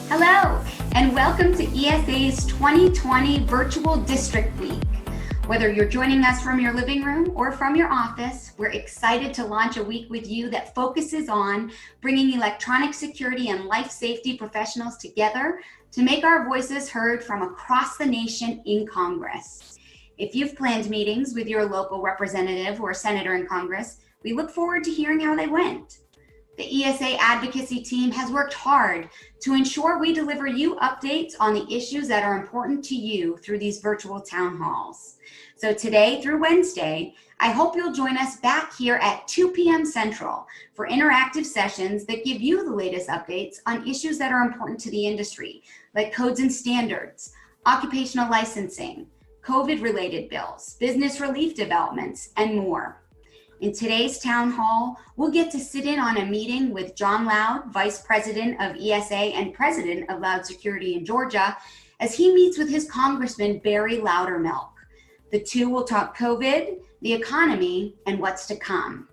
Hello, and welcome to ESA's 2020 Virtual District Week. Whether you're joining us from your living room or from your office, we're excited to launch a week with you that focuses on bringing electronic security and life safety professionals together to make our voices heard from across the nation in Congress. If you've planned meetings with your local representative or senator in Congress, we look forward to hearing how they went. The ESA advocacy team has worked hard to ensure we deliver you updates on the issues that are important to you through these virtual town halls. So today through Wednesday, I hope you'll join us back here at 2 p.m. Central for interactive sessions that give you the latest updates on issues that are important to the industry, like codes and standards, occupational licensing, COVID-related bills, business relief developments, and more. In today's town hall, we'll get to sit in on a meeting with John Loud, Vice President of ESA and President of Loud Security in Georgia, as he meets with his Congressman Barry Loudermilk. The two will talk COVID, the economy, and what's to come.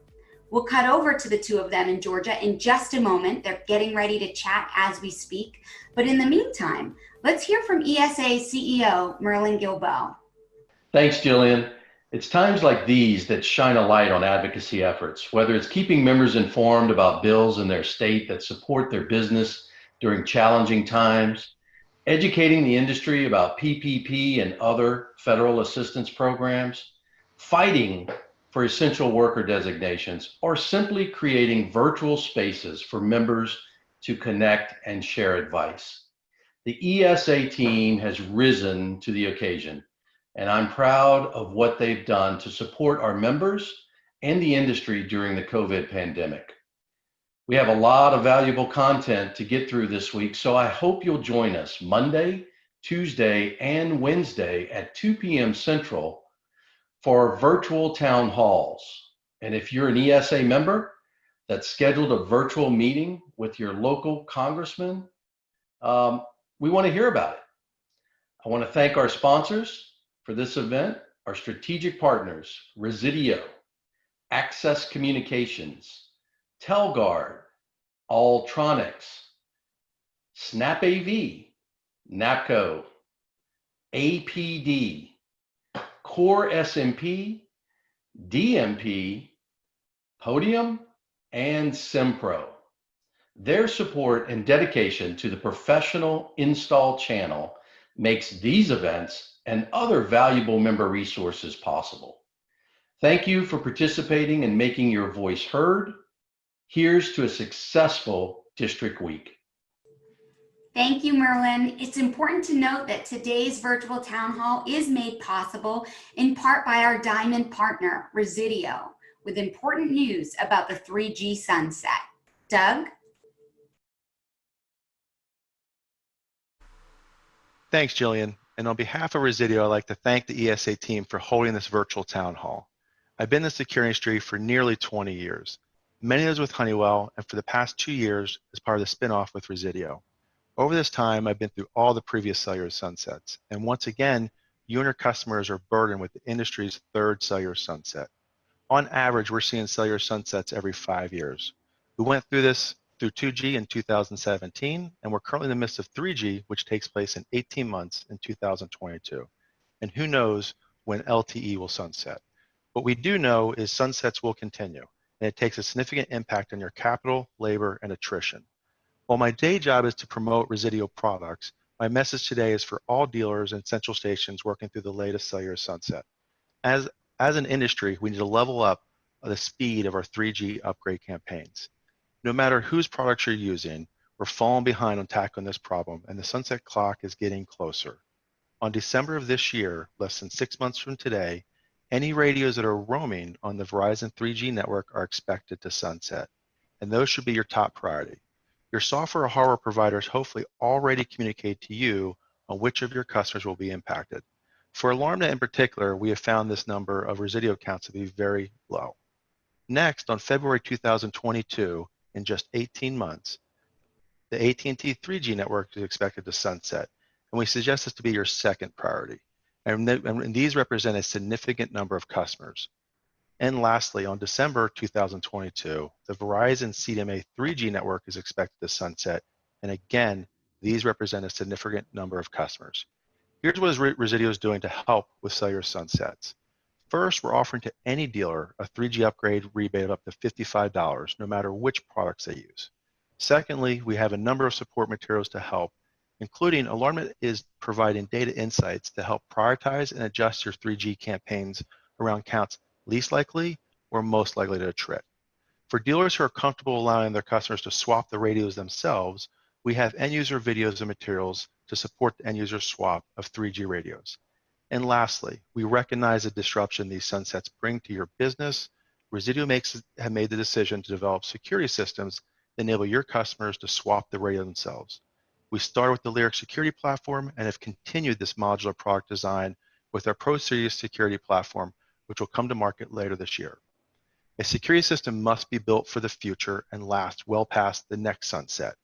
We'll cut over to the two of them in Georgia in just a moment. They're getting ready to chat as we speak. But in the meantime, let's hear from ESA CEO Merlin Guilbeau. Thanks, Jillian. It's times like these that shine a light on advocacy efforts, whether it's keeping members informed about bills in their state that support their business during challenging times, educating the industry about PPP and other federal assistance programs, fighting for essential worker designations, or simply creating virtual spaces for members to connect and share advice. The ESA team has risen to the occasion, and I'm proud of what they've done to support our members and the industry during the COVID pandemic. We have a lot of valuable content to get through this week, so I hope you'll join us Monday, Tuesday, and Wednesday at 2 p.m. Central for virtual town halls. And if you're an ESA member that's scheduled a virtual meeting with your local congressman, we want to hear about it. I want to thank our sponsors for this event, our strategic partners, Residio, Access Communications, Telguard, Alltronics, SnapAV, NAPCO, APD, Core SMP, DMP, Podium, and Sempro. Their support and dedication to the professional install channel makes these events and other valuable member resources possible. Thank you for participating and making your voice heard. Here's to a successful District Week. Thank you, Merlin. It's important to note that today's virtual town hall is made possible in part by our diamond partner, Residio, with important news about the 3G sunset. Doug? Thanks, Jillian. And on behalf of Residio, I'd like to thank the ESA team for holding this virtual town hall. I've been in the security industry for nearly 20 years, many of those with Honeywell, and for the past 2 years as part of the spinoff with Residio. Over this time, I've been through all the previous cellular sunsets, and once again, you and your customers are burdened with the industry's third cellular sunset. On average, we're seeing cellular sunsets every 5 years. We went through this through 2G in 2017, and we're currently in the midst of 3G, which takes place in 18 months in 2022. And who knows when LTE will sunset. What we do know is sunsets will continue, and it takes a significant impact on your capital, labor, and attrition. While my day job is to promote Residio products, my message today is for all dealers and central stations working through the latest cellular sunset. As an industry, we need to level up the speed of our 3G upgrade campaigns. No matter whose products you're using, we're falling behind on tackling this problem, and the sunset clock is getting closer. On December of this year, less than 6 months from today, any radios that are roaming on the Verizon 3G network are expected to sunset, and those should be your top priority. Your software or hardware providers hopefully already communicate to you on which of your customers will be impacted. For AlarmNet in particular, we have found this number of Residio accounts to be very low. Next, on February 2022, in just 18 months, the AT&T 3G network is expected to sunset, and we suggest this to be your second priority. And these represent a significant number of customers. And lastly, on December 2022, the Verizon CDMA 3G network is expected to sunset, and again, These represent a significant number of customers. Here's what Resideo is doing to help with cellular sunsets. First, we're offering to any dealer a 3G upgrade rebate of up to $55, no matter which products they use. Secondly, we have a number of support materials to help, including Alarmnet is providing data insights to help prioritize and adjust your 3G campaigns around counts least likely or most likely to attrit. For dealers who are comfortable allowing their customers to swap the radios themselves, we have end-user videos and materials to support the end-user swap of 3G radios. And lastly, we recognize the disruption these sunsets bring to your business. Resideo have made the decision to develop security systems that enable your customers to swap the radio themselves. We started with the Lyric security platform and have continued this modular product design with our Pro Series security platform, which will come to market later this year. A security system must be built for the future and last well past the next sunset.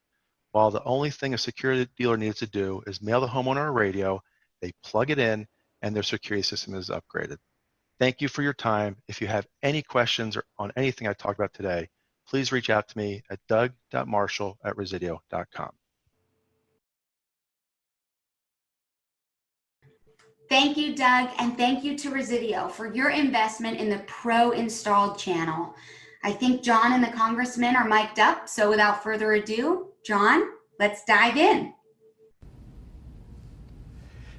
While the only thing a security dealer needs to do is mail the homeowner a radio, they plug it in, and their security system is upgraded. Thank you for your time. If you have any questions on anything I talked about today, please reach out to me at doug.marshall@resideo.com. Thank you, Doug, and thank you to Resideo for your investment in the Pro Installed channel. I think John and the Congressman are mic'd up, so without further ado, John, let's dive in.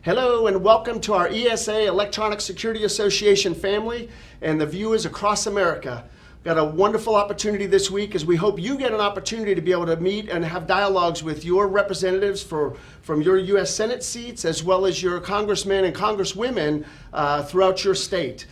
Hello and welcome to our ESA Electronic Security Association family and the viewers across America. Got a wonderful opportunity this week as we hope you get an opportunity to be able to meet and have dialogues with your representatives from your U.S. Senate seats as well as your congressmen and congresswomen throughout your state.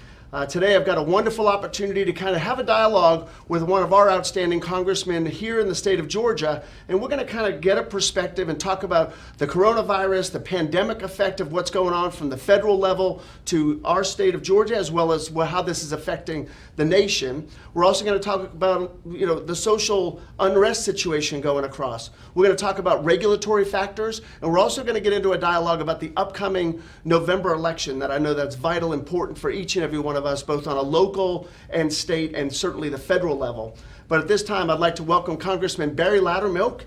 Today I've got a wonderful opportunity to kind of have a dialogue with one of our outstanding congressmen here in the state of Georgia, and we're going to kind of get a perspective and talk about the coronavirus, the pandemic effect of what's going on from the federal level to our state of Georgia, as well as how this is affecting the nation. We're also going to talk about the social unrest situation going across. We're going to talk about regulatory factors, and we're also going to get into a dialogue about the upcoming November election that I know that's vital, important for each and every one of us, both on a local and state and certainly the federal level. But at this time, I'd like to welcome Congressman Barry Loudermilk.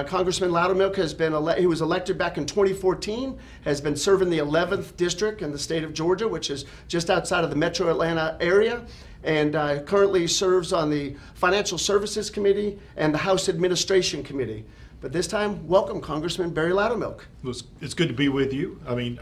Congressman Loudermilk has been he was elected back in 2014, has been serving the 11th district in the state of Georgia, which is just outside of the metro Atlanta area, and currently serves on the Financial Services Committee and the House Administration Committee. But this time, welcome Congressman Barry Loudermilk. It's good to be with you. I mean,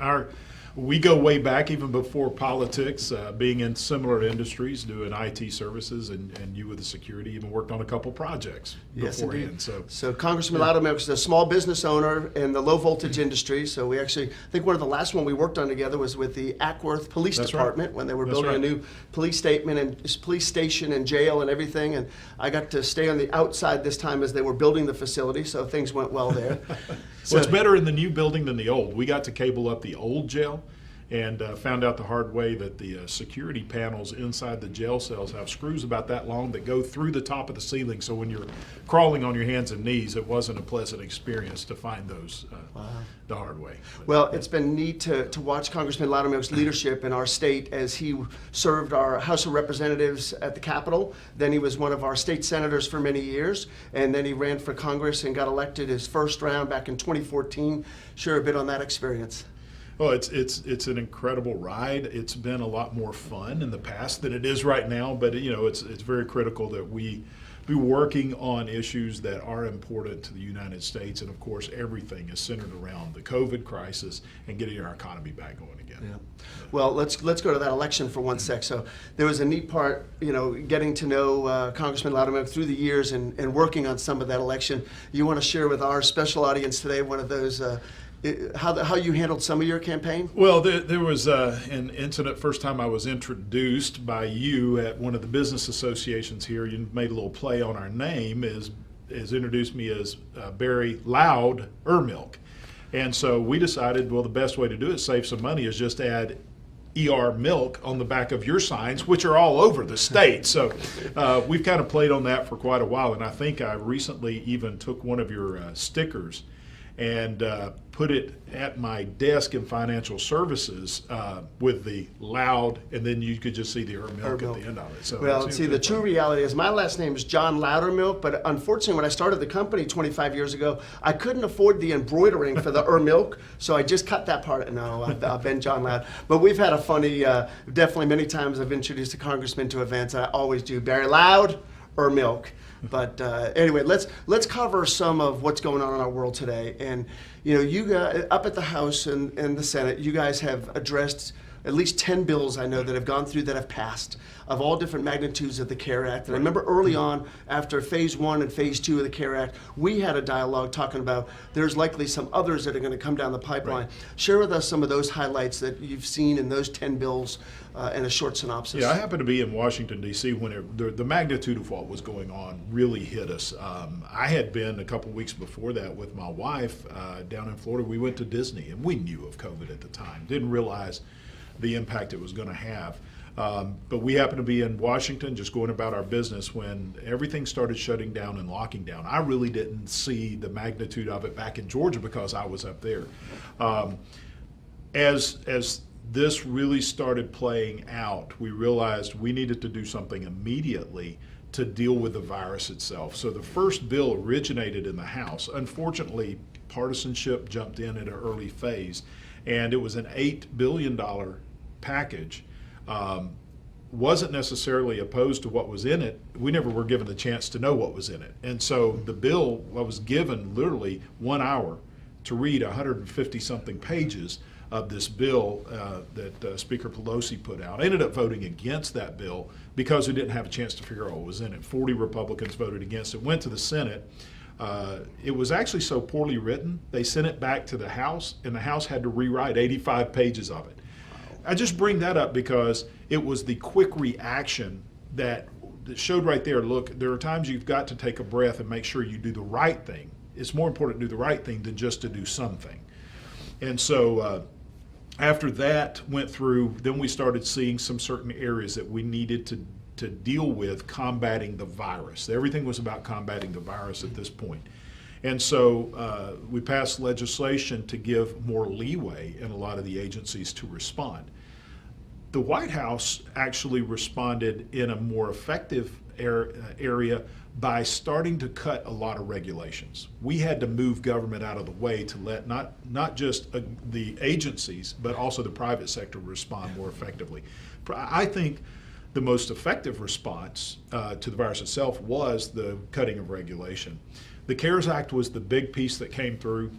we go way back, even before politics, being in similar industries, doing IT services, and you with the security, even worked on a couple projects beforehand. So Congressman Loudermilk is a small business owner in the low voltage industry. So we actually, I think one of the last one we worked on together was with the Ackworth Police Department when they were building a new police station and jail and everything. And I got to stay on the outside this time as they were building the facility, so things went well there. Well, it's better in the new building than the old. We got to cable up the old jail and found out the hard way that the security panels inside the jail cells have screws about that long that go through the top of the ceiling. So when you're crawling on your hands and knees, it wasn't a pleasant experience to find those the hard way. Well, it's been neat to watch Congressman Loudermilk's leadership in our state as he served our House of Representatives at the Capitol. Then he was one of our state senators for many years, and then he ran for Congress and got elected his first round back in 2014. Share a bit on that experience. Well, it's an incredible ride. It's been a lot more fun in the past than it is right now, but it's very critical that we be working on issues that are important to the United States, and of course everything is centered around the COVID crisis and getting our economy back going again. Yeah. Well, let's go to that election for one sec. So there was a neat part, getting to know Congressman Loudermilk through the years and working on some of that election. You want to share with our special audience today one of those how you handled some of your campaign? Well, there was an incident first time I was introduced by you at one of the business associations here. You made a little play on our name, is introduced me as Barry Loudermilk. And so we decided, well, the best way to do it, save some money, is just add ER milk on the back of your signs, which are all over the state. So we've kind of played on that for quite a while. And I think I recently even took one of your stickers and put it at my desk in financial services with the loud, and then you could just see the milk at the end of it. So well, see, the true reality is my last name is John Loudermilk, but unfortunately when I started the company 25 years ago, I couldn't afford the embroidering for the milk, so I just cut that part. No, I've been John Loud. But we've had a funny, definitely many times I've introduced a congressman to events. I always do Barry Loud or milk. But anyway, let's cover some of what's going on in our world today. And you guys up at the House and the Senate, you guys have addressed at least 10 bills I know that have gone through that have passed of all different magnitudes of the CARE Act. And I remember early on, after phase 1 and phase 2 of the CARE Act, we had a dialogue talking about there's likely some others that are going to come down the pipeline. Right. Share with us some of those highlights that you've seen in those 10 bills in a short synopsis. Yeah, I happened to be in Washington, D.C. when the magnitude of what was going on really hit us. I had been a couple weeks before that with my wife down in Florida. We went to Disney, and we knew of COVID at the time. Didn't realize the impact it was going to have. But we happened to be in Washington just going about our business when everything started shutting down and locking down. I really didn't see the magnitude of it back in Georgia because I was up there. As this really started playing out, we realized we needed to do something immediately to deal with the virus itself. So the first bill originated in the House. Unfortunately, partisanship jumped in at an early phase, and it was an $8 billion package. Wasn't necessarily opposed to what was in it. We never were given the chance to know what was in it. And so the bill was given literally 1 hour to read 150-something pages of this bill that Speaker Pelosi put out. I ended up voting against that bill because we didn't have a chance to figure out what was in it. 40 Republicans voted against it. Went to the Senate. It was actually so poorly written, they sent it back to the House, and the House had to rewrite 85 pages of it. I just bring that up because it was the quick reaction that showed right there, look, there are times you've got to take a breath and make sure you do the right thing. It's more important to do the right thing than just to do something. And so after that went through, then we started seeing some certain areas that we needed to deal with combating the virus. Everything was about combating the virus at this point. And so we passed legislation to give more leeway in a lot of the agencies to respond. The White House actually responded in a more effective area by starting to cut a lot of regulations. We had to move government out of the way to let not just the agencies, but also the private sector respond more effectively. I think the most effective response to the virus itself was the cutting of regulation. The CARES Act was the big piece that came through,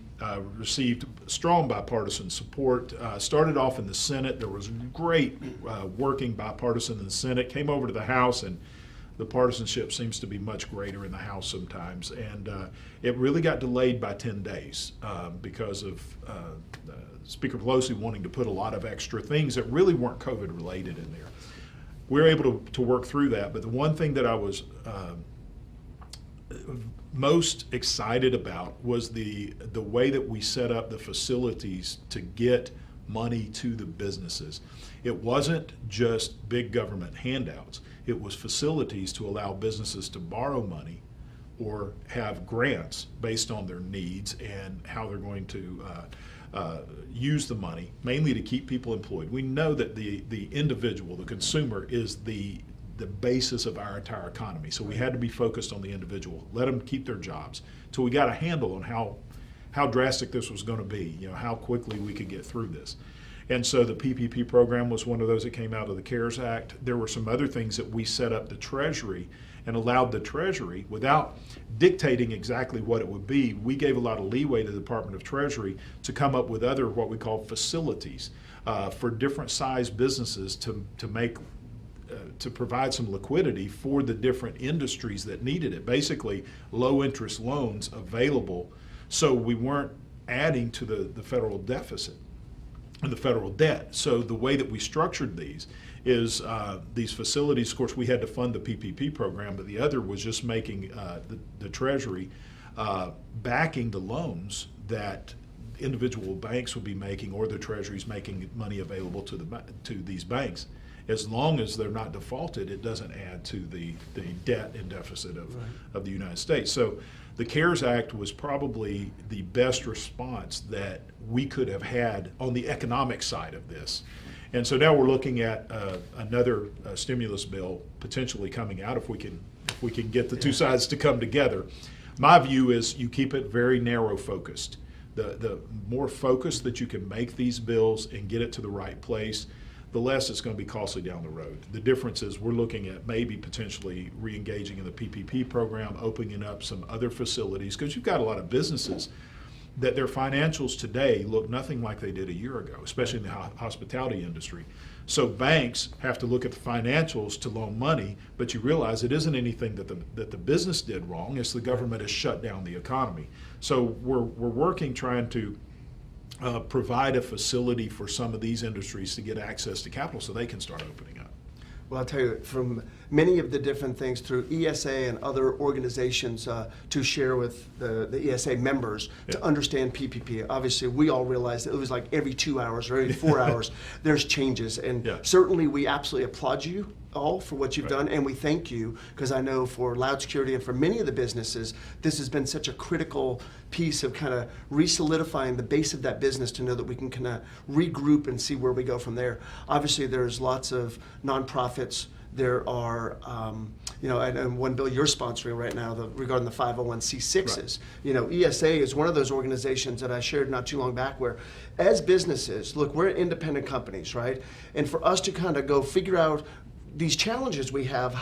received strong bipartisan support, started off in the Senate. There was great working bipartisan in the Senate, came over to the House, and the partisanship seems to be much greater in the House sometimes. And it really got delayed by 10 days because of Speaker Pelosi wanting to put a lot of extra things that really weren't COVID related in there. We were able to work through that, but the one thing that I was most excited about was the way that we set up the facilities to get money to the businesses. It wasn't just big government handouts. It was facilities to allow businesses to borrow money or have grants based on their needs and how they're going to use the money, mainly to keep people employed. We know that the individual, the consumer, is the basis of our entire economy. So we had to be focused on the individual, let them keep their jobs, till we got a handle on how drastic this was going to be, how quickly we could get through this. And so the PPP program was one of those that came out of the CARES Act. There were some other things that we set up the Treasury and allowed the Treasury, without dictating exactly what it would be, we gave a lot of leeway to the Department of Treasury to come up with other what we call facilities for different size businesses to provide some liquidity for the different industries that needed it. Basically, low interest loans available so we weren't adding to the federal deficit and the federal debt. So the way that we structured these is these facilities, of course, we had to fund the PPP program, but the other was just making the Treasury backing the loans that individual banks would be making, or the Treasury's making money available to these banks. As long as they're not defaulted, it doesn't add to the debt and deficit of the United States. So The CARES Act was probably the best response that we could have had on the economic side of this. And so now we're looking at another stimulus bill potentially coming out if we can get the two sides to come together. My view is you keep it very narrow focused. The more focused that you can make these bills and get it to the right place, the less it's going to be costly down the road. The difference is we're looking at maybe potentially re-engaging in the PPP program, opening up some other facilities, because you've got a lot of businesses that their financials today look nothing like they did a year ago, especially in the hospitality industry. So banks have to look at the financials to loan money, but you realize it isn't anything that the business did wrong, it's the government has shut down the economy. So we're working trying to provide a facility for some of these industries to get access to capital so they can start opening up. Well, I'll tell you, from many of the different things through ESA and other organizations to share with the ESA members to understand PPP. Obviously, we all realize that it was like every 2 hours or every 4 hours, there's changes. And certainly we absolutely applaud you all for what you've done, and we thank you, because I know for Loud Security and for many of the businesses, this has been such a critical piece of kind of re-solidifying the base of that business to know that we can kind of regroup and see where we go from there. Obviously, there's lots of nonprofits. There are, and one bill you're sponsoring right now regarding the 501c6s. Right. You know, ESA is one of those organizations that I shared not too long back where, as businesses, look, we're independent companies, right? And for us to kind of go figure out these challenges we have,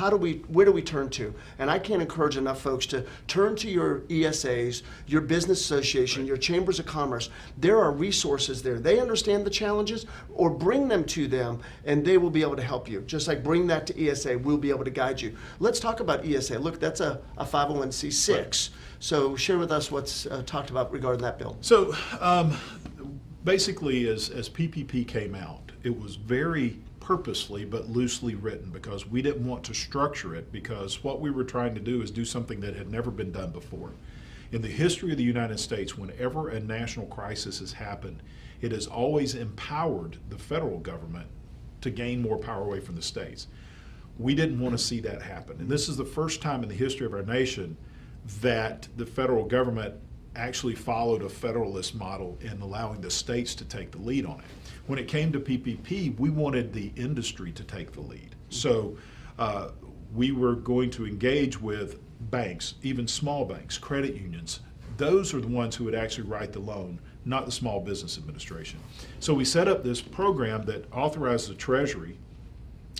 where do we turn to? And I can't encourage enough folks to turn to your ESAs, your business association, your chambers of commerce. There are resources there. They understand the challenges, or bring them to them and they will be able to help you. Just like bring that to ESA, we'll be able to guide you. Let's talk about ESA. Look, that's a 501c6. Right. So share with us what's talked about regarding that bill. So basically as PPP came out, it was very purposely but loosely written because we didn't want to structure it, because what we were trying to do is do something that had never been done before. In the history of the United States, whenever a national crisis has happened, it has always empowered the federal government to gain more power away from the states. We didn't want to see that happen. And this is the first time in the history of our nation that the federal government actually followed a federalist model in allowing the states to take the lead on it. When it came to PPP, we wanted the industry to take the lead. So we were going to engage with banks, even small banks, credit unions. Those are the ones who would actually write the loan, not the Small Business Administration. So we set up this program that authorized the Treasury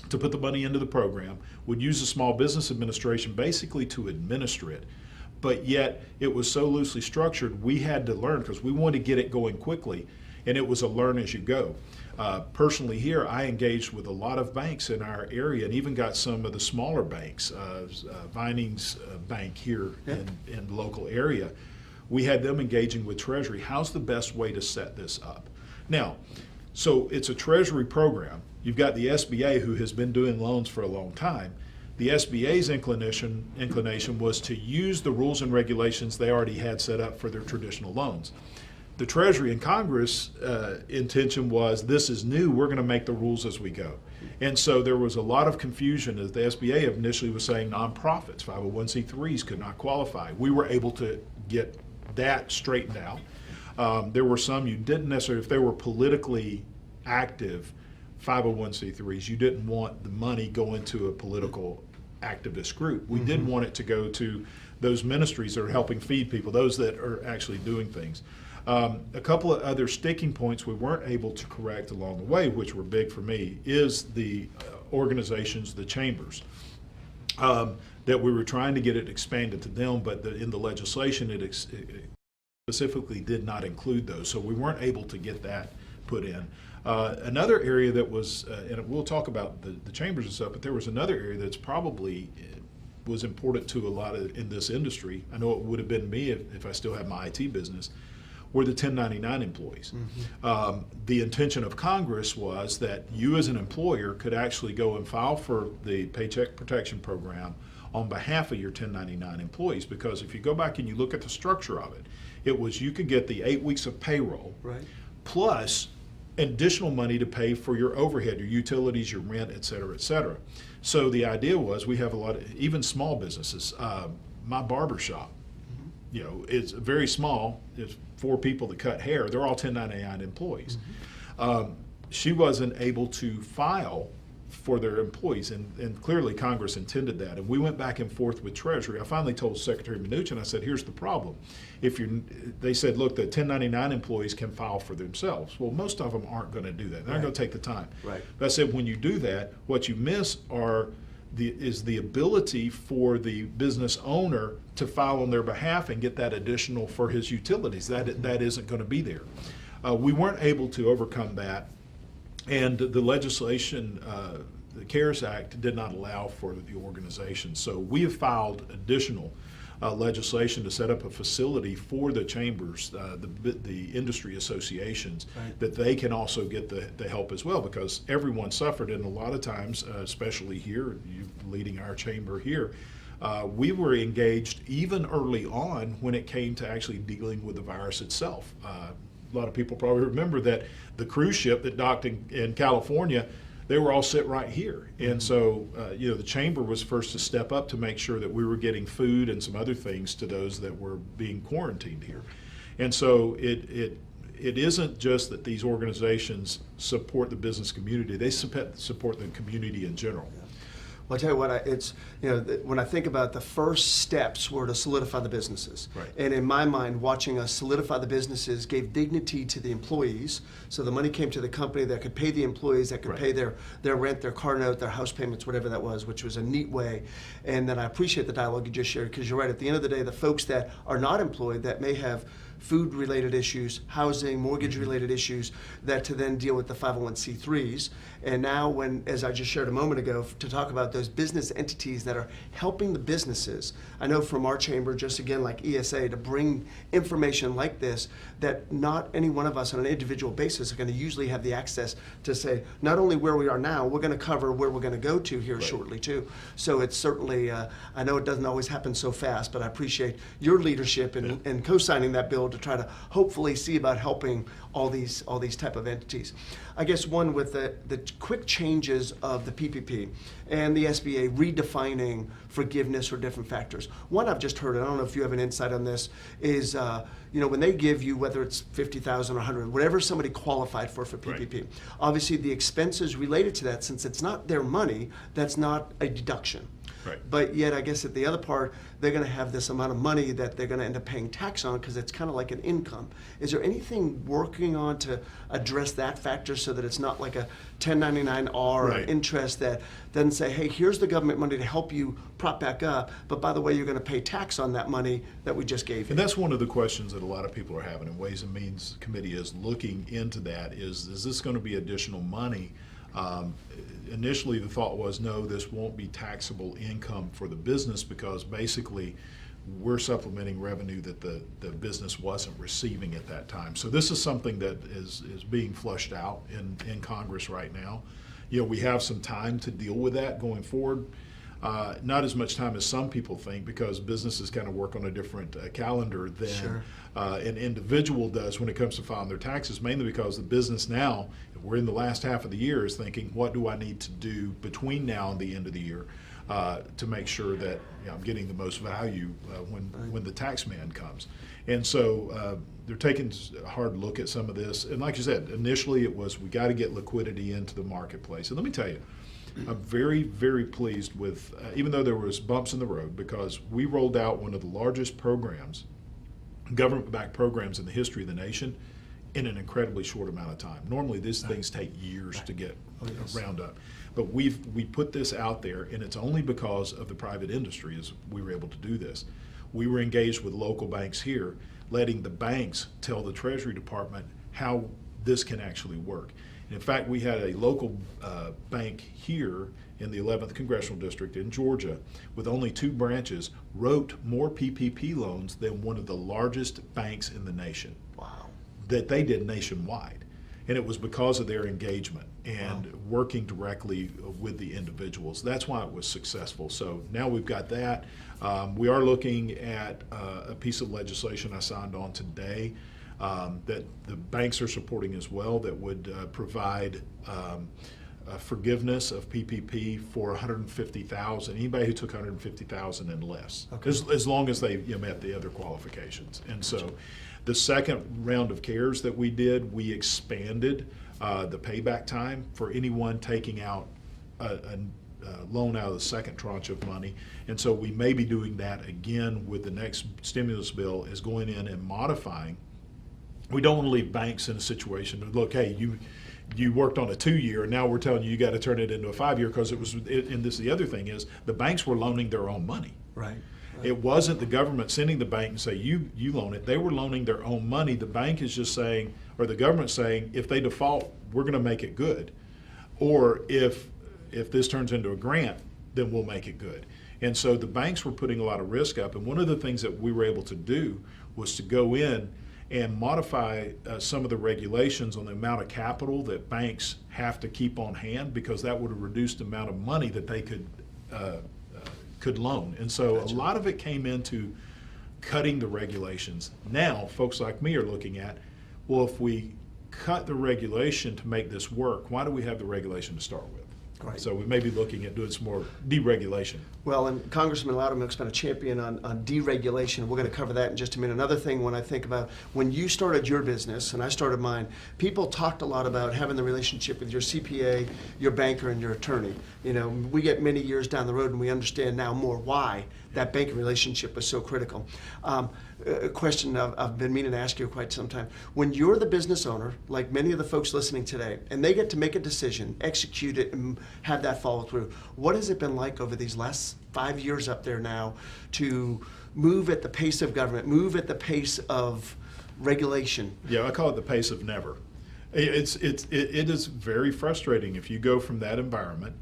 to put the money into the program, would use the Small Business Administration basically to administer it. But yet it was so loosely structured, we had to learn because we wanted to get it going quickly, and it was a learn as you go. Personally here, I engaged with a lot of banks in our area and even got some of the smaller banks, Vinings Bank here in the local area. We had them engaging with Treasury. How's the best way to set this up? Now, so it's a Treasury program. You've got the SBA who has been doing loans for a long time. The SBA's inclination was to use the rules and regulations they already had set up for their traditional loans. The Treasury and Congress intention was, this is new, we're going to make the rules as we go. And so there was a lot of confusion as the SBA initially was saying nonprofits, 501c3s could not qualify. We were able to get that straightened out. There were some you didn't necessarily, if they were politically active 501c3s, you didn't want the money going to a political activist group. We didn't want it to go to those ministries that are helping feed people, those that are actually doing things. A couple of other sticking points we weren't able to correct along the way, which were big for me, is the organizations, the chambers, that we were trying to get it expanded to them, but in the legislation it specifically did not include those, so we weren't able to get that put in. Another area that was, and we'll talk about the chambers and stuff, but there was another area that's probably was important to a lot of in this industry. I know it would have been me if I still had my IT business, were the 1099 employees. The intention of Congress was that you as an employer could actually go and file for the Paycheck Protection Program on behalf of your 1099 employees, because if you go back and you look at the structure of it, it was you could get the 8 weeks of payroll, plus additional money to pay for your overhead, your utilities, your rent, et cetera, et cetera. So the idea was we have a lot of, even small businesses, my barber shop, it's very small. It's 4 people that cut hair. They're all 1099 employees. She wasn't able to file for their employees, and clearly Congress intended that. And we went back and forth with Treasury. I finally told Secretary Mnuchin, I said, here's the problem. They said, look, the 1099 employees can file for themselves. Well, most of them aren't going to do that. They're not going to take the time. Right. But I said, when you do that, what you miss is the ability for the business owner to file on their behalf and get that additional for his utilities. That isn't going to be there. We weren't able to overcome that. And the legislation, the CARES Act, did not allow for the organization. So we have filed additional legislation to set up a facility for the chambers, the industry associations, that they can also get the help as well, because everyone suffered. And a lot of times, especially here, you leading our chamber here, we were engaged even early on when it came to actually dealing with the virus itself. A lot of people probably remember that the cruise ship that docked in California, they were all sit right here. And so, the chamber was first to step up to make sure that we were getting food and some other things to those that were being quarantined here. And so it isn't just that these organizations support the business community, they support the community in general. Well, I'll tell you what, when I think about the first steps were to solidify the businesses. Right. And in my mind, watching us solidify the businesses gave dignity to the employees. So the money came to the company that could pay the employees, that could pay their rent, their car note, their house payments, whatever that was, which was a neat way. And then I appreciate the dialogue you just shared, because you're right, at the end of the day, the folks that are not employed, that may have food-related issues, housing, mortgage-related issues, that to then deal with the 501c3s. And now as I just shared a moment ago, to talk about those business entities that are helping the businesses. I know from our chamber, just again like ESA, to bring information like this, that not any one of us on an individual basis are going to usually have the access to say, not only where we are now, we're going to cover where we're going to go to here shortly too. So it's certainly, I know it doesn't always happen so fast, but I appreciate your leadership in co-signing that bill to try to hopefully see about helping all these type of entities. I guess one with the quick changes of the PPP and the SBA redefining forgiveness for different factors. One I've just heard, I don't know if you have an insight on this, is when they give you, whether it's 50,000 or 100, whatever somebody qualified for PPP, obviously the expenses related to that, since it's not their money, that's not a deduction. Right. But yet, I guess at the other part, they're going to have this amount of money that they're going to end up paying tax on, because it's kind of like an income. Is there anything working on to address that factor so that it's not like a 1099R or interest that doesn't say, hey, here's the government money to help you prop back up, but by the way, you're going to pay tax on that money that we just gave you? And that's one of the questions that a lot of people are having, and Ways and Means Committee is looking into that, is this going to be additional money? Initially, the thought was, no, this won't be taxable income for the business, because basically we're supplementing revenue that the business wasn't receiving at that time. So this is something that is being flushed out in Congress right now. We have some time to deal with that going forward. Not as much time as some people think, because businesses kind of work on a different calendar than an individual does when it comes to filing their taxes, mainly because the business now, we're in the last half of the year, is thinking, what do I need to do between now and the end of the year to make sure that I'm getting the most value when the tax man comes. And so they're taking a hard look at some of this. And like you said, initially it was, we got to get liquidity into the marketplace. And let me tell you, I'm very, very pleased with, even though there was bumps in the road, because we rolled out one of the largest programs, government-backed programs in the history of the nation, in an incredibly short amount of time. Normally these things take years to get round up. But we put this out there, and it's only because of the private industry is we were able to do this. We were engaged with local banks here, letting the banks tell the Treasury Department how this can actually work. In fact, we had a local bank here in the 11th Congressional District in Georgia, with only 2 branches, wrote more PPP loans than one of the largest banks in the nation. Wow. That they did nationwide. And it was because of their engagement and working directly with the individuals. That's why it was successful. So now we've got that. We are looking at a piece of legislation I signed on today that the banks are supporting as well, that would provide forgiveness of PPP for 150,000. Anybody who took 150,000 and less, Okay. as long as they met the other qualifications. And so, the second round of CARES that we did, we expanded the payback time for anyone taking out a loan out of the second tranche of money. And so we may be doing that again with the next stimulus bill, is going in and modifying. We don't want to leave banks in a situation of, look, hey, you worked on a 2-year and now we're telling you got to turn it into a 5-year, because and this, the other thing is, the banks were loaning their own money. Right. It wasn't the government sending the bank and say, you loan it. They were loaning their own money. The bank is just saying, or the government saying, if they default, we're going to make it good. Or if this turns into a grant, then we'll make it good. And so the banks were putting a lot of risk up. And one of the things that we were able to do was to go in and modify some of the regulations on the amount of capital that banks have to keep on hand, because that would have reduced the amount of money that they could loan. And so a lot of it came into cutting the regulations. Now, folks like me are looking at, well, if we cut the regulation to make this work, why do we have the regulation to start with? Right. So we may be looking at doing some more deregulation. Well, and Congressman Loudermilk's been a champion on deregulation. We're going to cover that in just a minute. Another thing, when I think about when you started your business and I started mine, people talked a lot about having the relationship with your CPA, your banker, and your attorney. You know, we get many years down the road and we understand now more why that banking relationship was so critical. A question I've been meaning to ask you quite some time. When you're the business owner, like many of the folks listening today, and they get to make a decision, execute it, and have that follow through, what has it been like over these last 5 years up there now to move at the pace of government, move at the pace of regulation? Yeah, I call it the pace of never. It is very frustrating if you go from that environment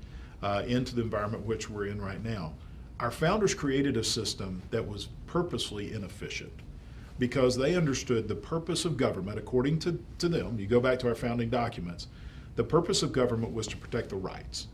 into the environment which we're in right now. Our founders created a system that was purposely inefficient because they understood the purpose of government, according to them. You go back to our founding documents, the purpose of government was to protect the rights.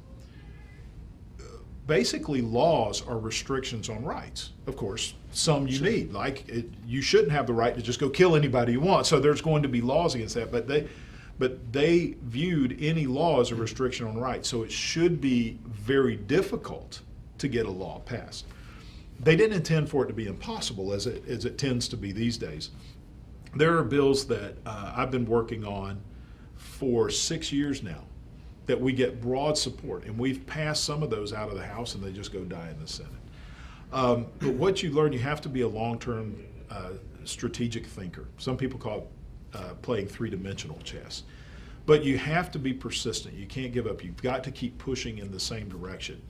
Basically, laws are restrictions on rights. Of course, some you need, like you shouldn't have the right to just go kill anybody you want. So there's going to be laws against that, but they viewed any law as a restriction on rights. So it should be very difficult to get a law passed. They didn't intend for it to be impossible, as it tends to be these days. There are bills that I've been working on for 6 years now that we get broad support, and we've passed some of those out of the House and they just go die in the Senate. But what you learn, you have to be a long-term strategic thinker. Some people call it playing three-dimensional chess. But you have to be persistent. You can't give up. You've got to keep pushing in the same direction.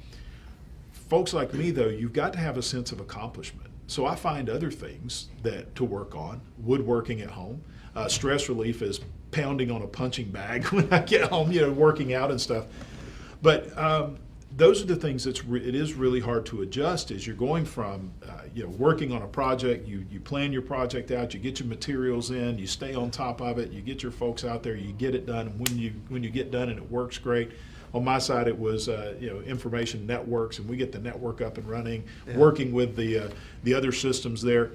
Folks like me, though, you've got to have a sense of accomplishment. So I find other things to work on. Woodworking at home. Stress relief is pounding on a punching bag when I get home, working out and stuff. But those are the things it is really hard to adjust as you're going from, working on a project. You plan your project out, you get your materials in, you stay on top of it, you get your folks out there, you get it done. And when you get done and it works great. On my side, it was information networks, and we get the network up and running, working with the other systems there.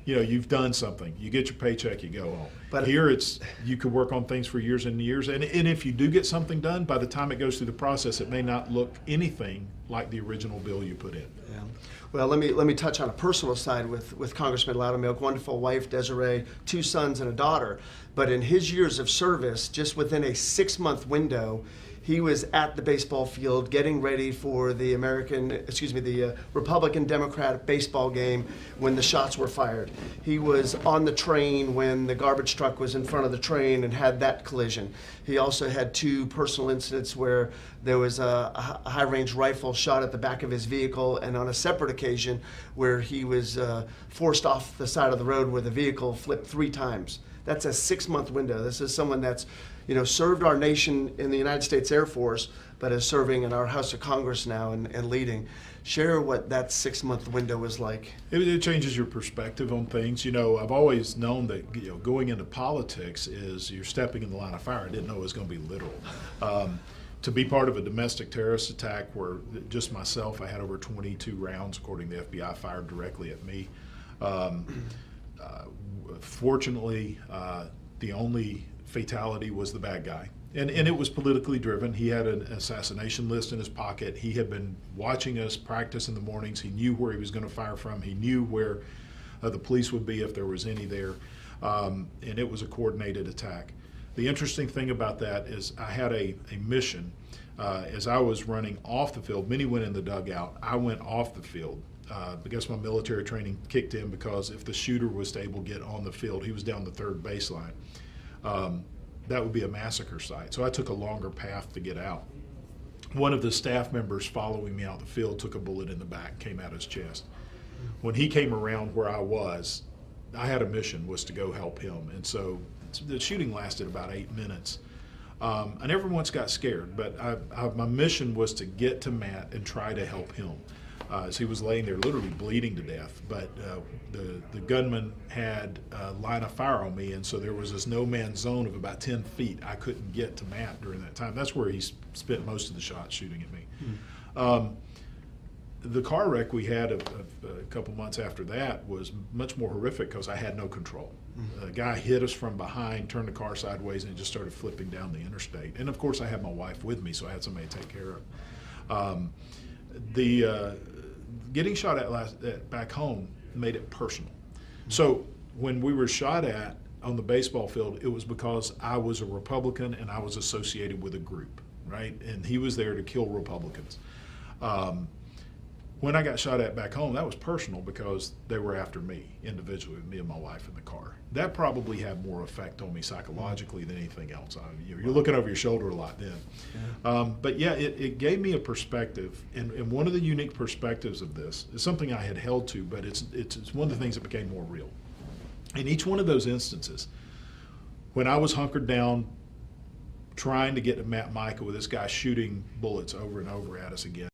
You've done something. You get your paycheck, you go home. But here, you could work on things for years and years, and if you do get something done, by the time it goes through the process, it may not look anything like the original bill you put in. Yeah. Well, let me touch on a personal side with Congressman Loudermilk. Wonderful wife, Desiree, 2 sons and a daughter. But in his years of service, just within a 6-month window, he was at the baseball field getting ready for the Republican Democrat baseball game when the shots were fired. He was on the train when the garbage truck was in front of the train and had that collision. He also had 2 personal incidents where there was a high-range rifle shot at the back of his vehicle, and on a separate occasion where he was forced off the side of the road where the vehicle flipped 3 times. That's a 6-month window. This is someone that's served our nation in the United States Air Force, but is serving in our House of Congress now and leading. Share what that 6-month window was like. It changes your perspective on things. I've always known that going into politics is you're stepping in the line of fire. I didn't know it was going to be literal. To be part of a domestic terrorist attack where just myself, I had over 22 rounds, according to the FBI, fired directly at me. Fortunately, the only fatality was the bad guy. And it was politically driven. He had an assassination list in his pocket. He had been watching us practice in the mornings. He knew where he was going to fire from. He knew where the police would be if there was any there. And it was a coordinated attack. The interesting thing about that is I had a mission. As I was running off the field, many went in the dugout. I went off the field. I guess my military training kicked in, because if the shooter was able to get on the field, he was down the third baseline. That would be a massacre site. So I took a longer path to get out. One of the staff members following me out the field took a bullet in the back, came out his chest. When he came around where I was, I had a mission, was to go help him. And so the shooting lasted about 8 minutes. I never once got scared, but my mission was to get to Matt and try to help him. As he was laying there literally bleeding to death, but the gunman had a line of fire on me, and so there was this no man's zone of about 10 feet. I couldn't get to Matt during that time. That's where he spent most of the shots shooting at me. The car wreck we had a couple months after that was much more horrific, because I had no control. A guy hit us from behind, turned the car sideways, and it just started flipping down the interstate. And of course I had my wife with me, so I had somebody to take care of. Getting shot at back home made it personal. So when we were shot at on the baseball field, it was because I was a Republican and I was associated with a group, right? And he was there to kill Republicans. When I got shot at back home, that was personal, because they were after me individually, me and my wife in the car. That probably had more effect on me psychologically than anything else. You're looking over your shoulder a lot then. Yeah. But yeah, it gave me a perspective, and one of the unique perspectives of this is something I had held to, but it's one of the things that became more real. In each one of those instances, when I was hunkered down, trying to get to Matt Micah with this guy shooting bullets over and over at us again,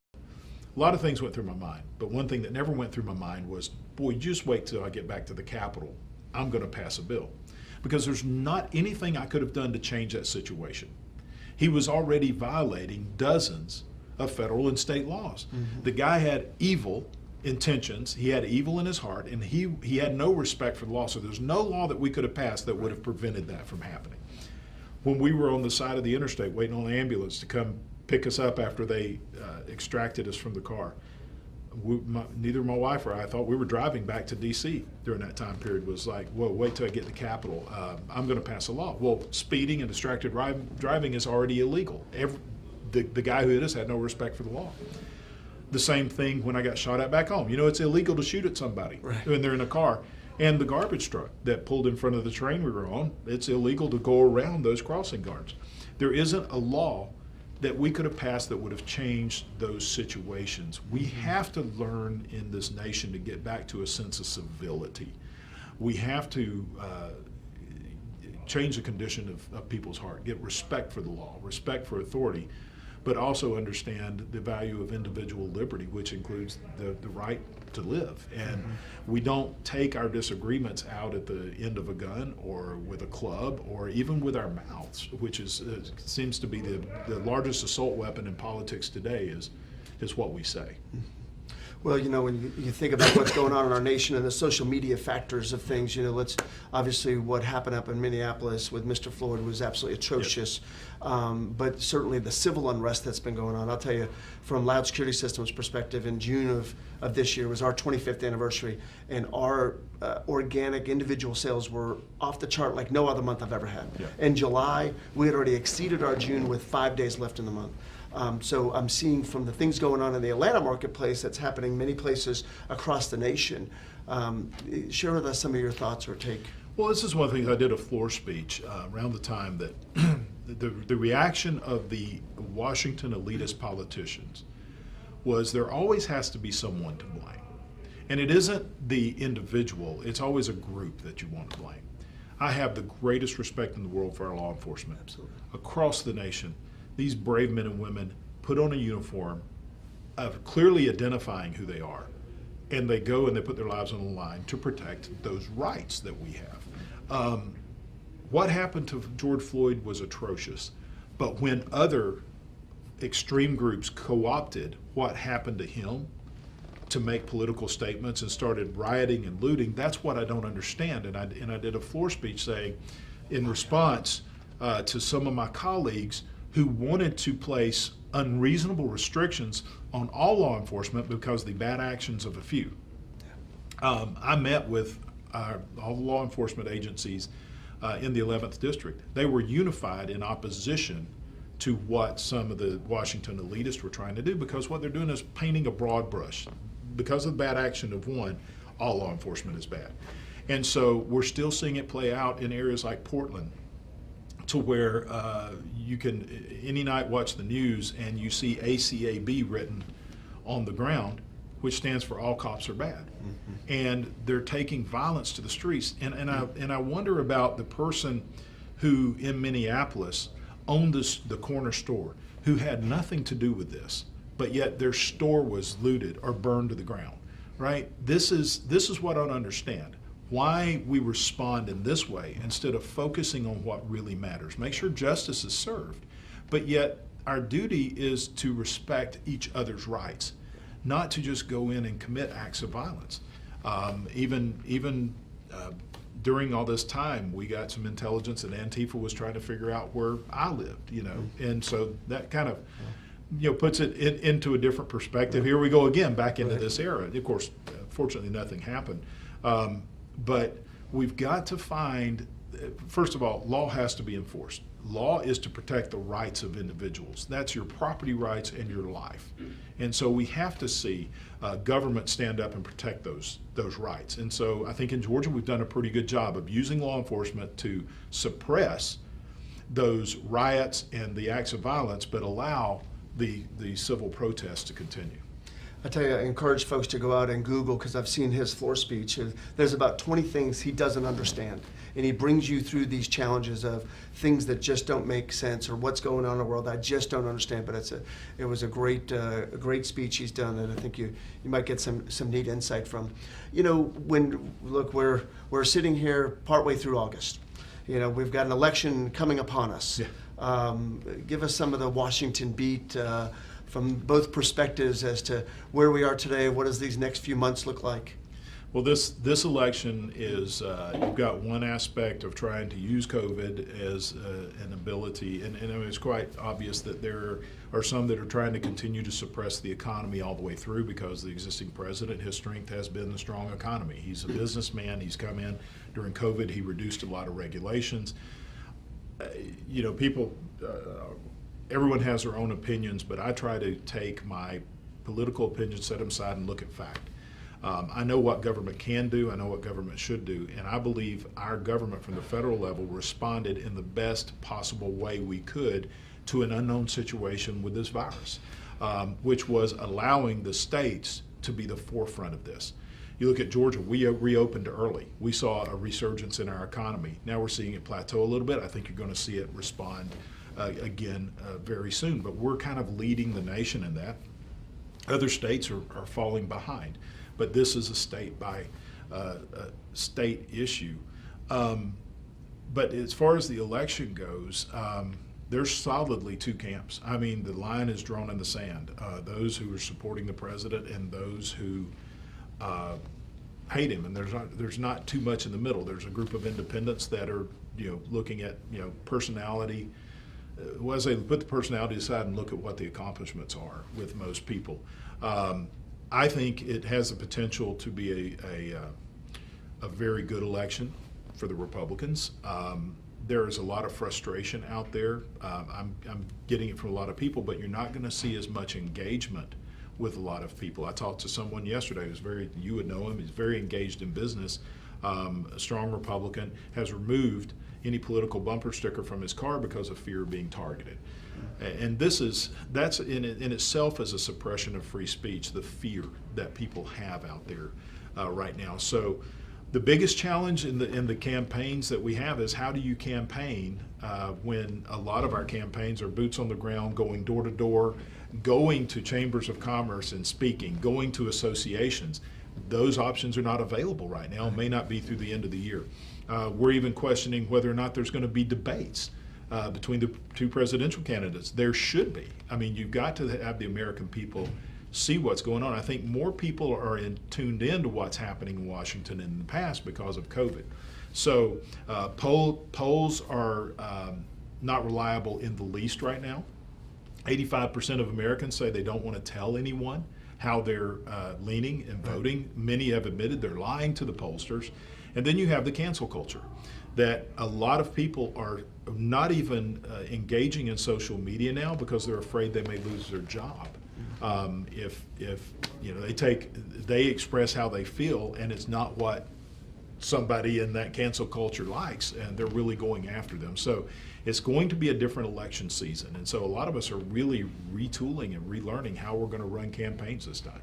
a lot of things went through my mind, but one thing that never went through my mind was, boy, just wait till I get back to the Capitol. I'm going to pass a bill. Because there's not anything I could have done to change that situation. He was already violating dozens of federal and state laws. Mm-hmm. The guy had evil intentions, he had evil in his heart, and he had no respect for the law. So there's no law that we could have passed that would have prevented that from happening. When we were on the side of the interstate waiting on the ambulance to come pick us up after they extracted us from the car, neither my wife or I thought we were driving back to D.C. during that time period. Was like, whoa, wait till I get to the Capitol. I'm going to pass a law. Well, speeding and distracted driving is already illegal. The guy who hit us had no respect for the law. The same thing when I got shot at back home. You know, it's illegal to shoot at somebody when they're in a car. And the garbage truck that pulled in front of the train we were on, it's illegal to go around those crossing guards. There isn't a law that we could have passed that would have changed those situations. We have to learn in this nation to get back to a sense of civility. We have to change the condition of people's heart, get respect for the law, respect for authority, but also understand the value of individual liberty, which includes the right to live. And we don't take our disagreements out at the end of a gun or with a club or even with our mouths, which seems to be the largest assault weapon in politics today is what we say. Well, you know, when you think about what's going on in our nation and the social media factors of things, you know, obviously what happened up in Minneapolis with Mr. Floyd was absolutely atrocious. Yep. But certainly the civil unrest that's been going on, I'll tell you, from Loud Security Systems perspective, in June of this year was our 25th anniversary, and our organic individual sales were off the chart like no other month I've ever had. Yep. In July, we had already exceeded our June with 5 days left in the month. So I'm seeing from the things going on in the Atlanta marketplace that's happening many places across the nation. Share with us some of your thoughts or take. Well, this is one of the things I did a floor speech around the time that the reaction of the Washington elitist politicians was there always has to be someone to blame. And it isn't the individual, it's always a group that you want to blame. I have the greatest respect in the world for our law enforcement. Absolutely. Across the nation. These brave men and women put on a uniform of clearly identifying who they are, and they go and they put their lives on the line to protect those rights that we have. What happened to George Floyd was atrocious, but when other extreme groups co-opted what happened to him to make political statements and started rioting and looting, that's what I don't understand. And I did a floor speech saying, in response, to some of my colleagues who wanted to place unreasonable restrictions on all law enforcement because of the bad actions of a few. I met with all the law enforcement agencies in the 11th District. They were unified in opposition to what some of the Washington elitists were trying to do, because what they're doing is painting a broad brush. Because of the bad action of one, all law enforcement is bad. And so we're still seeing it play out in areas like Portland, to where you can any night watch the news and you see ACAB written on the ground, which stands for all cops are bad. Mm-hmm. And they're taking violence to the streets. And I wonder about the person who in Minneapolis owned the corner store, who had nothing to do with this, but yet their store was looted or burned to the ground, right? This is what I don't understand. Why we respond in this way instead of focusing on what really matters. Make sure justice is served, but yet our duty is to respect each other's rights, not to just go in and commit acts of violence. Even during all this time, we got some intelligence that Antifa was trying to figure out where I lived, and so that kind of puts it into a different perspective. Here we go again, back into this era. Of course, fortunately, nothing happened. But we've got to find, first of all, law has to be enforced. Law is to protect the rights of individuals. That's your property rights and your life. And so we have to see government stand up and protect those rights. And so I think in Georgia we've done a pretty good job of using law enforcement to suppress those riots and the acts of violence, but allow the civil protests to continue. I tell you, I encourage folks to go out and Google, because I've seen his floor speech. There's about 20 things he doesn't understand. And he brings you through these challenges of things that just don't make sense, or what's going on in the world I just don't understand. But it was a great speech he's done, and I think you might get some neat insight from. We're sitting here partway through August. We've got an election coming upon us. Yeah. Give us some of the Washington beat from both perspectives as to where we are today. What does these next few months look like? Well, this election is, you've got one aspect of trying to use COVID as an ability, and it's quite obvious that there are some that are trying to continue to suppress the economy all the way through, because the existing president, his strength has been the strong economy. He's a businessman. He's come in during COVID. He reduced a lot of regulations. Everyone has their own opinions, but I try to take my political opinions, set them aside, and look at fact. I know what government can do, I know what government should do, and I believe our government from the federal level responded in the best possible way we could to an unknown situation with this virus, which was allowing the states to be the forefront of this. You look at Georgia, we reopened early. We saw a resurgence in our economy. Now we're seeing it plateau a little bit. I think you're going to see it respond again very soon, but we're kind of leading the nation in that. Other states are falling behind, but this is a state by state issue. But as far as the election goes, there's solidly two camps. I mean, the line is drawn in the sand. Those who are supporting the president and those who hate him, and there's not too much in the middle. There's a group of independents that are looking at personality. As they put the personality aside and look at what the accomplishments are with most people. I think it has the potential to be a very good election for the Republicans. There is a lot of frustration out there. I'm getting it from a lot of people, but you're not going to see as much engagement with a lot of people. I talked to someone yesterday who's you would know him, he's very engaged in business, a strong Republican, has removed any political bumper sticker from his car because of fear of being targeted. And that's in itself is a suppression of free speech, the fear that people have out there right now. So the biggest challenge in the campaigns that we have is, how do you campaign when a lot of our campaigns are boots on the ground, going door to door, going to chambers of commerce and speaking, going to associations. Those options are not available right now, may not be through the end of the year. We're even questioning whether or not there's going to be debates between the two presidential candidates. There should be. I mean, you've got to have the American people see what's going on. I think more people are tuned into what's happening in Washington in the past because of COVID. So polls are not reliable in the least right now. 85% of Americans say they don't want to tell anyone how they're leaning and voting. Many have admitted they're lying to the pollsters. And then you have the cancel culture, that a lot of people are not even engaging in social media now because they're afraid they may lose their job. If you know, they express how they feel and it's not what somebody in that cancel culture likes, and they're really going after them. So it's going to be a different election season, and so a lot of us are really retooling and relearning how we're going to run campaigns this time.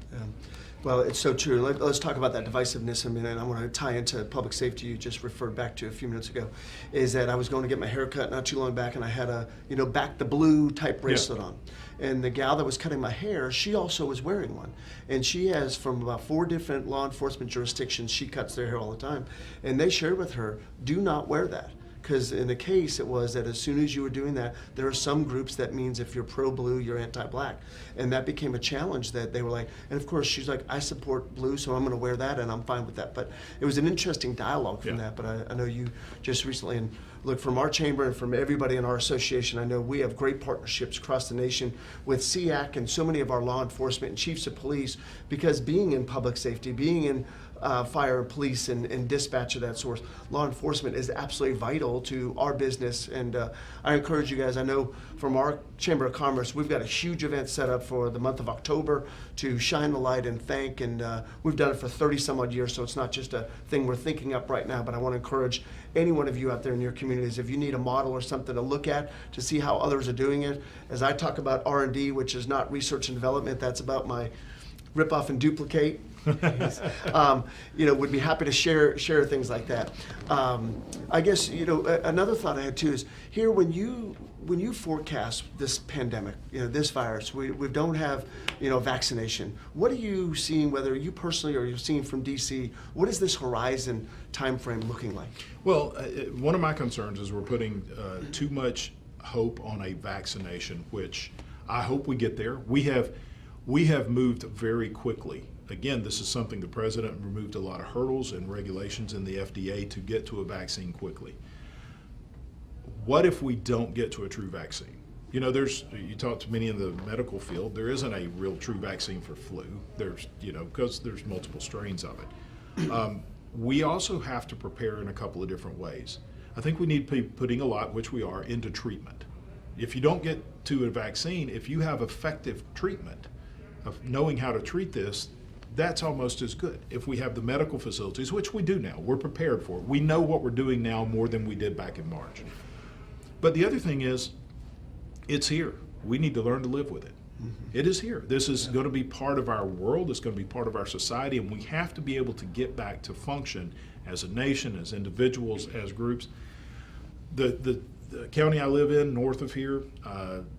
Well, it's so true. Let's talk about that divisiveness a minute. I want to tie into public safety you just referred back to a few minutes ago. Is that I was going to get my hair cut not too long back, and I had a, back the blue type bracelet on. And the gal that was cutting my hair, she also was wearing one. And she has, from about 4 different law enforcement jurisdictions, she cuts their hair all the time. And they shared with her, do not wear that. Because in the case, it was that as soon as you were doing that, there are some groups that means if you're pro-blue, you're anti-black. And that became a challenge that they were like, and of course, she's like, I support blue, so I'm going to wear that, and I'm fine with that. But it was an interesting dialogue from that. But I know you just recently, and look, from our chamber and from everybody in our association, I know we have great partnerships across the nation with SEAC and so many of our law enforcement and chiefs of police, because being in public safety, being in fire, police, and dispatch of that source, law enforcement is absolutely vital to our business. And I encourage you guys, I know from our Chamber of Commerce, we've got a huge event set up for the month of October to shine the light and thank, and we've done it for 30 some odd years, so it's not just a thing we're thinking up right now, but I want to encourage any one of you out there in your communities, if you need a model or something to look at to see how others are doing it. As I talk about R&D, which is not research and development, that's about my rip off and duplicate. Would be happy to share things like that. I guess another thought I had too is here when you forecast this pandemic, this virus, we don't have vaccination. What are you seeing, whether you personally or you're seeing from DC? What is this horizon time frame looking like? Well, one of my concerns is we're putting too much hope on a vaccination, which I hope we get there. We have moved very quickly. Again, this is something the president removed a lot of hurdles and regulations in the FDA to get to a vaccine quickly. What if we don't get to a true vaccine? You talk to many in the medical field, there isn't a real true vaccine for flu. There's, because there's multiple strains of it. We also have to prepare in a couple of different ways. I think we need to be putting a lot, which we are, into treatment. If you don't get to a vaccine, if you have effective treatment of knowing how to treat this, that's almost as good. If we have the medical facilities, which we do now, we're prepared for it. We know what we're doing now more than we did back in March. But the other thing is, it's here. We need to learn to live with it. It is here. This is going to be part of our world. It's going to be part of our society, and we have to be able to get back to function as a nation, as individuals, as groups. The county I live in, north of here,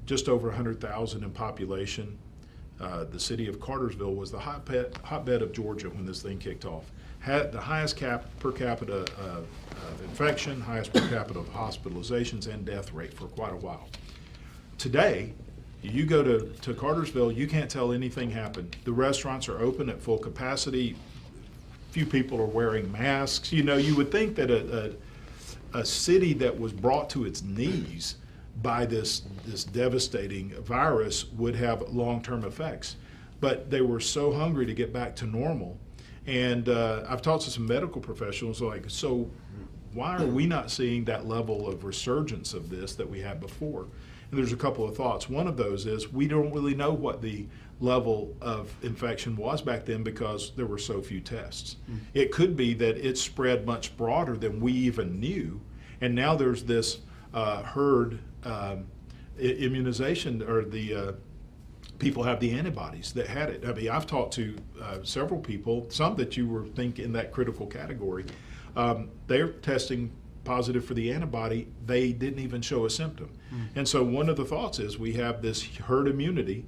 just over 100,000 in population. The city of Cartersville was the hotbed of Georgia when this thing kicked off. Had the highest per capita of infection, highest per capita of hospitalizations and death rate for quite a while. Today, you go to Cartersville, you can't tell anything happened. The restaurants are open at full capacity. Few people are wearing masks. You would think that a city that was brought to its knees by this devastating virus would have long-term effects. But they were so hungry to get back to normal. And I've talked to some medical professionals so why are we not seeing that level of resurgence of this that we had before? And there's a couple of thoughts. One of those is we don't really know what the level of infection was back then because there were so few tests. It could be that it spread much broader than we even knew. And now there's this herd immunization, or the people have the antibodies that had it. I mean, I've talked to several people, some that you were think in that critical category. They're testing positive for the antibody. They didn't even show a symptom. And so one of the thoughts is we have this herd immunity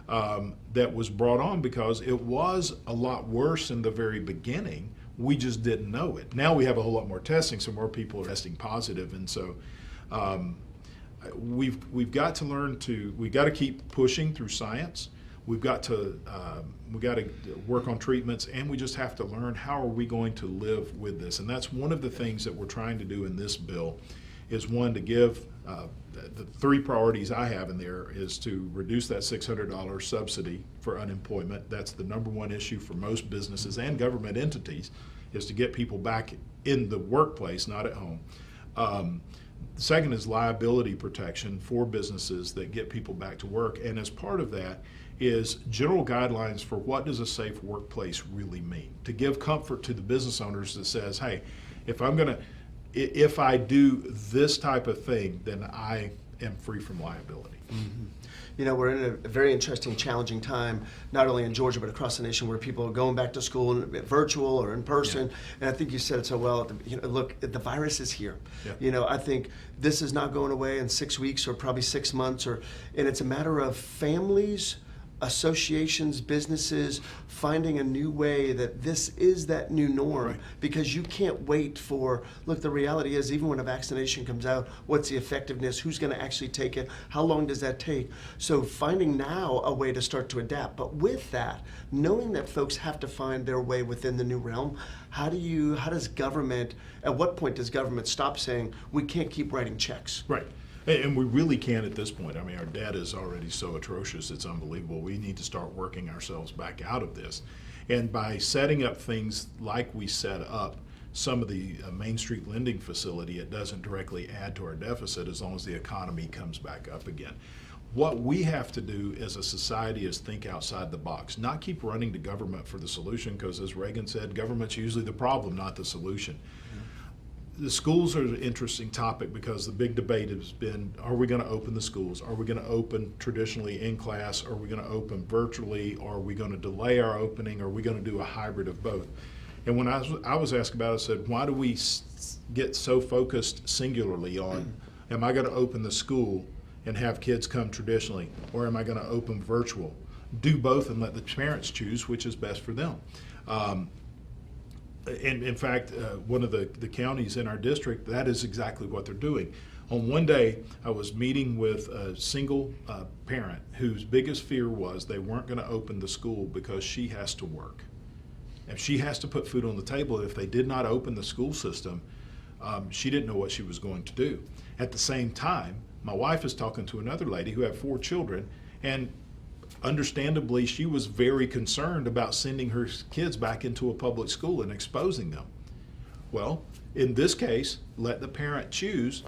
that was brought on because it was a lot worse in the very beginning. We just didn't know it. Now we have a whole lot more testing, so more people are testing positive, and so we've got to learn we've got to keep pushing through science. We've got to work on treatments, and we just have to learn how are we going to live with this. And that's one of the things that we're trying to do in this bill, is one, to give the three priorities I have in there is to reduce that $600 subsidy for unemployment. That's the number one issue for most businesses and government entities, is to get people back in the workplace, not at home. The second is liability protection for businesses that get people back to work. And as part of that is general guidelines for what does a safe workplace really mean, to give comfort to the business owners that says, hey, if I do this type of thing, then I am free from liability. Mm-hmm. You know, we're in a very interesting, challenging time, not only in Georgia, but across the nation, where people are going back to school, virtual or in person. Yeah. And I think you said it so well, look, the virus is here. Yeah. You know, I think this is not going away in 6 weeks or probably 6 months, and it's a matter of families, associations, businesses finding a new way that this is that new norm, right. Because you can't wait for, look, the reality is even when a vaccination comes out, what's the effectiveness, who's going to actually take it, how long does that take? So finding now a way to start to adapt, but with that, knowing that folks have to find their way within the new realm, how does government, at what point does government stop saying we can't keep writing checks? Right. And we really can't at this point. I mean, our debt is already so atrocious, it's unbelievable. We need to start working ourselves back out of this. And by setting up things like we set up some of the Main Street lending facility, it doesn't directly add to our deficit as long as the economy comes back up again. What we have to do as a society is think outside the box, not keep running to government for the solution, because as Reagan said, government's usually the problem, not the solution. The schools are an interesting topic because the big debate has been, are we going to open the schools? Are we going to open traditionally in class? Are we going to open virtually? Are we going to delay our opening? Are we going to do a hybrid of both? And when I was asked about it, I said, why do we get so focused singularly on, am I going to open the school and have kids come traditionally, or am I going to open virtual? Do both and let the parents choose which is best for them. And in fact, one of the counties in our district, that is exactly what they're doing. On one day, I was meeting with a single parent whose biggest fear was they weren't going to open the school because she has to work. If she has to put food on the table, if they did not open the school system, she didn't know what she was going to do. At the same time, my wife is talking to another lady who had 4 children, and understandably, she was very concerned about sending her kids back into a public school and exposing them. Well, in this case, let the parent choose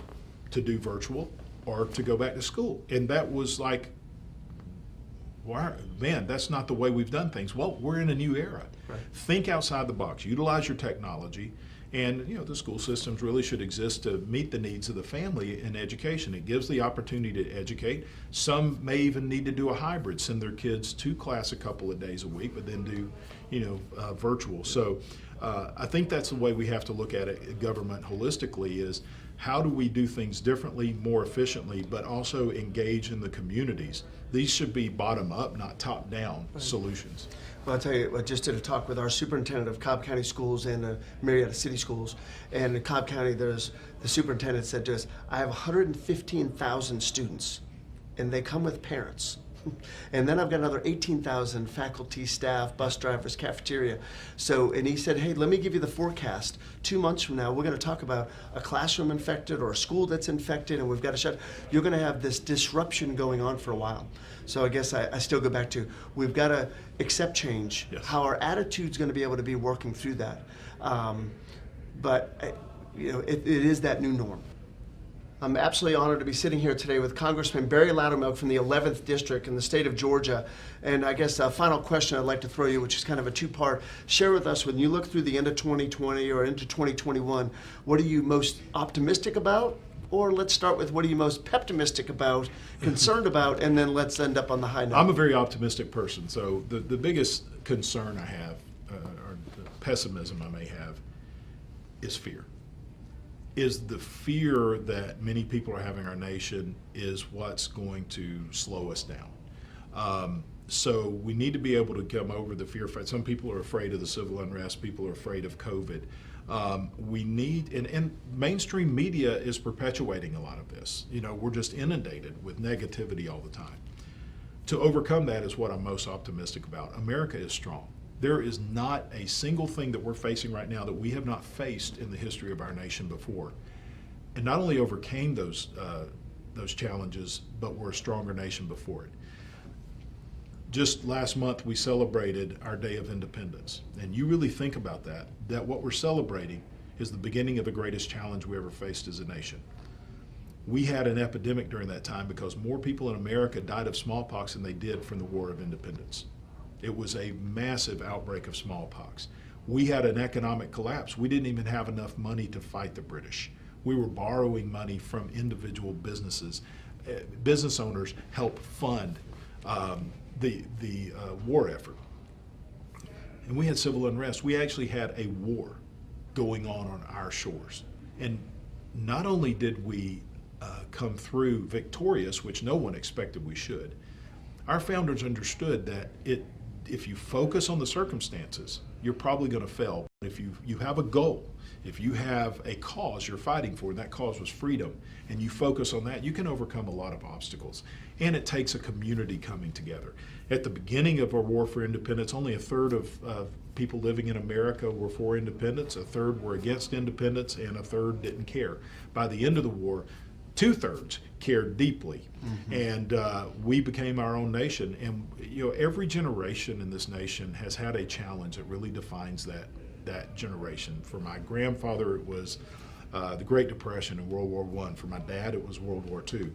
to do virtual or to go back to school. And that was like, wow, man, that's not the way we've done things. Well, we're in a new era. Right. Think outside the box, utilize your technology. And the school systems really should exist to meet the needs of the family in education. It gives the opportunity to educate. Some may even need to do a hybrid, send their kids to class a couple of days a week, but then do, virtual. So I think that's the way we have to look at it, government holistically, is how do we do things differently, more efficiently, but also engage in the communities. These should be bottom up, not top down solutions. Well, I'll tell you, I just did a talk with our superintendent of Cobb County Schools and Marietta City Schools. And in Cobb County, the superintendent said to us, I have 115,000 students, and they come with parents. And then I've got another 18,000 faculty, staff, bus drivers, cafeteria. So, and he said, hey, let me give you the forecast. 2 months from now, we're going to talk about a classroom infected or a school that's infected, and we've got to shut. You're going to have this disruption going on for a while. So I guess I still go back to, we've got to accept change, yes. How our attitude's going to be able to be working through that. But it is that new norm. I'm absolutely honored to be sitting here today with Congressman Barry Loudermilk from the 11th District in the state of Georgia. And I guess a final question I'd like to throw you, which is kind of a two-part. Share with us, when you look through the end of 2020 or into 2021, what are you most optimistic about? Or let's start with, what are you most pessimistic about, concerned about, and then let's end up on the high note. I'm a very optimistic person, so the biggest concern I have, or the pessimism I may have, is fear. Is the fear that many people are having in our nation is what's going to slow us down. So we need to be able to come over the fear. Some people are afraid of the civil unrest. People are afraid of COVID. We need, and mainstream media is perpetuating a lot of this. We're just inundated with negativity all the time. To overcome that is what I'm most optimistic about. America is strong. There is not a single thing that we're facing right now that we have not faced in the history of our nation before. And not only overcame those those challenges, but we're a stronger nation before it. Just last month, we celebrated our Day of Independence. And you really think about that what we're celebrating is the beginning of the greatest challenge we ever faced as a nation. We had an epidemic during that time because more people in America died of smallpox than they did from the War of Independence. It was a massive outbreak of smallpox. We had an economic collapse. We didn't even have enough money to fight the British. We were borrowing money from individual businesses. Business owners helped fund the war effort. And we had civil unrest. We actually had a war going on our shores. And not only did we come through victorious, which no one expected we should, our founders understood that if you focus on the circumstances, you're probably going to fail. If you have a goal, if you have a cause you're fighting for, and that cause was freedom, and you focus on that, you can overcome a lot of obstacles. And it takes a community coming together. At the beginning of our war for independence, only a third of people living in America were for independence, a third were against independence, and a third didn't care. By the end of the war, 2/3 cared deeply, and we became our own nation. And every generation in this nation has had a challenge that really defines that generation. For my grandfather, it was the Great Depression and World War I. For my dad, it was World War II.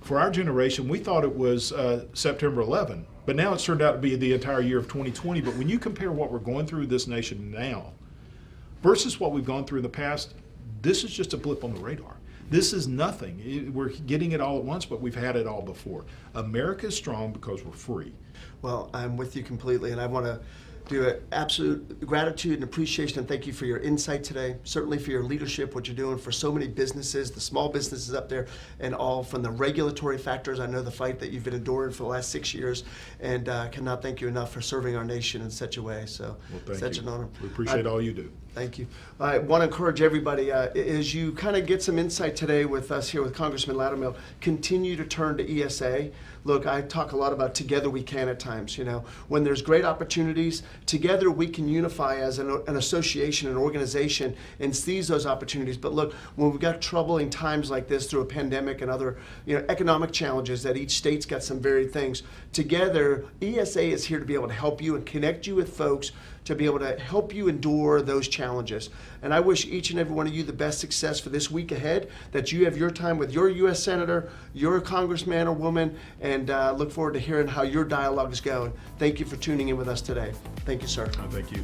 For our generation, we thought it was September 11, but now it's turned out to be the entire year of 2020. But when you compare what we're going through this nation now versus what we've gone through in the past, this is just a blip on the radar. This is nothing. We're getting it all at once, but we've had it all before. America is strong because we're free. Well, I'm with you completely, and I want to do an absolute gratitude and appreciation and thank you for your insight today, certainly for your leadership, what you're doing for so many businesses, the small businesses up there, and all from the regulatory factors. I know the fight that you've been enduring for the last 6 years, and cannot thank you enough for serving our nation in such a way. So, such an honor. We appreciate all you do. Thank you. I want to encourage everybody, as you kind of get some insight today with us here with Congressman Loudermilk, continue to turn to ESA. Look, I talk a lot about together we can at times. When there's great opportunities, together we can unify as an association, an organization, and seize those opportunities. But look, when we've got troubling times like this through a pandemic and other economic challenges that each state's got some varied things, together ESA is here to be able to help you and connect you with folks to be able to help you endure those challenges. And I wish each and every one of you the best success for this week ahead, that you have your time with your U.S. Senator, your congressman or woman, and look forward to hearing how your dialogue is going. Thank you for tuning in with us today. Thank you, sir. Thank you.